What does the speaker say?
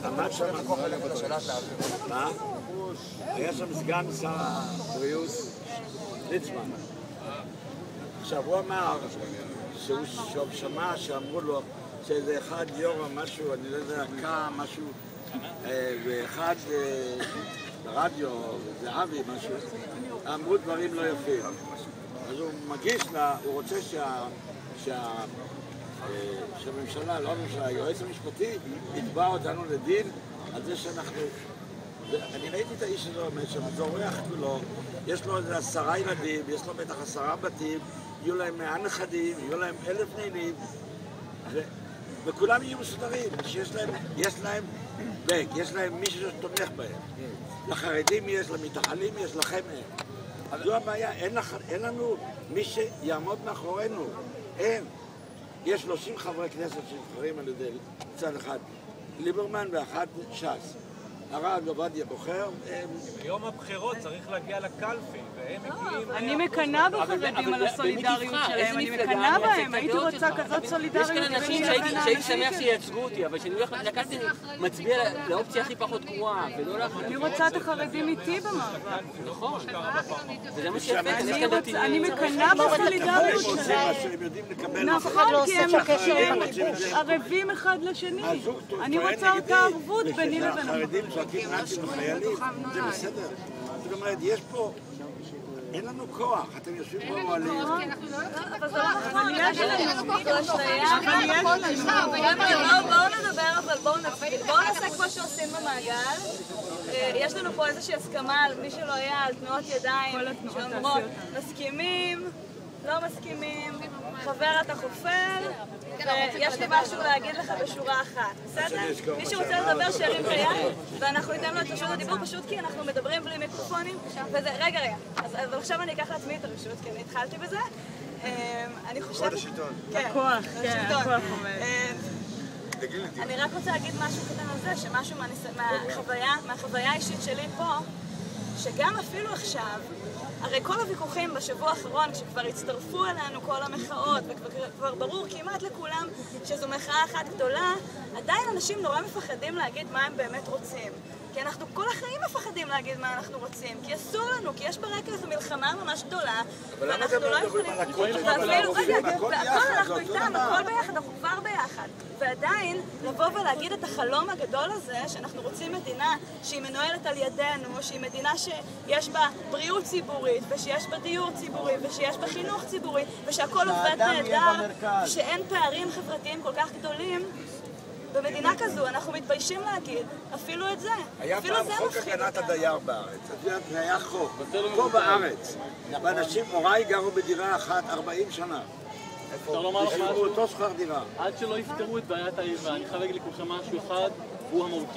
עמד שם מה? היה שם סגן שר הבריאות ליצמן. עכשיו הוא אמר שהוא שמע שאמרו לו שאיזה אחד יורם משהו, אני לא יודע, קם משהו ואחד ברדיו, זה אבי משהו, אמרו דברים לא יפים. אז הוא מגיש לה, הוא רוצה שהממשלה, לא הממשלה, היועץ המשפטי יתבע אותנו לדין על זה שאנחנו... אני ראיתי את האיש הזה עומד שם, זה אורח כולו, יש לו איזה 10 ילדים, יש לו בטח 10 בתים, יהיו להם 100 נכדים, יהיו להם 1000 נינים, וכולם יהיו מסודרים, יש להם בק, יש להם מישהו שתומך בהם. לחרדים יש, למתנחלים יש, לכם אין. זו הבעיה, אין לנו מי שיעמוד מאחורינו, אין. יש 30 חברי כנסת שנבחרים על ידי צד אחד, ליברמן ואחד ש"ס. הרב עובדיה בוחר. ביום הבחירות צריך להגיע לקלפי, והם מגיעים... אני מקנאה בחרדים על הסולידריות שלהם, אני מקנאה בהם, הייתי רוצה כזאת סולידריות. יש כאן אנשים שהייתי שמח שייצגו אותי, אבל כשאני הולך לקלפי אני מצביע לאופציה הכי פחות גרועה, ולא לאחרים. אני רוצה את החרדים איתי במאבק. נכון, וזה מה שיפה. אני מקנאה בסולידריות שלהם. נכון, כי הם ערבים אחד לשני. אני רוצה אותה ערבות ביני לבין צועקים נאצים וחיילים, זה בסדר. זאת אומרת, יש פה... אין לנו כוח, אתם יושבים פה מועלים. אבל זה לא נכון, יש לנו בואו נדבר, אבל בואו נעשה כמו שעושים במעגל. יש לנו פה איזושהי הסכמה על מי שלא היה, על תנועות ידיים, שאומרות מסכימים, לא מסכימים, חבר אתה חופר, ויש לי משהו להגיד לך בשורה אחת, בסדר? מי שרוצה לדבר שירים את היד, ואנחנו ניתן לו את רשות הדיבור פשוט כי אנחנו מדברים בלי מיקרופונים, וזה, רגע, אבל עכשיו אני אקח לעצמי את הרשות, כי אני התחלתי בזה. אני חושבת... עוד השלטון. הכוח, כן, הכוח עומד. אני רק רוצה להגיד משהו קטן על זה, שמשהו מהחוויה האישית שלי פה, שגם אפילו עכשיו, הרי כל הוויכוחים בשבוע האחרון, כשכבר הצטרפו אלינו כל המחאות, וכבר ברור כמעט לכולם שזו מחאה אחת גדולה, עדיין אנשים נורא מפחדים להגיד מה הם באמת רוצים. כי אנחנו כל החיים מפחדים להגיד מה אנחנו רוצים, כי אסור לנו, כי יש ברקע איזו מלחמה ממש גדולה, ואנחנו לא יכולים... והכל אנחנו איתם, הכל ביחד, אנחנו כבר ביחד. ועדיין, לבוא ולהגיד את החלום הגדול הזה, שאנחנו רוצים מדינה שהיא מנוהלת על ידינו, שהיא מדינה שיש בה בריאות ציבורית, ושיש בה דיור ציבורי, ושיש בה חינוך ציבורי, ושהכל עובד נהדר, שאין פערים חברתיים כל כך גדולים, במדינה כזו אנחנו מתביישים להגיד, אפילו את זה. היה פעם חוק הגנת הדייר בארץ, זה היה חוק, פה בארץ. ואנשים, הוריי גרו בדירה אחת 40 שנה. אפשר לומר לך משהו? אותו שכר דירה. עד שלא יפתרו את בעיית העיר, אני חייב להגיד לכולכם משהו אחד, הוא המהותי.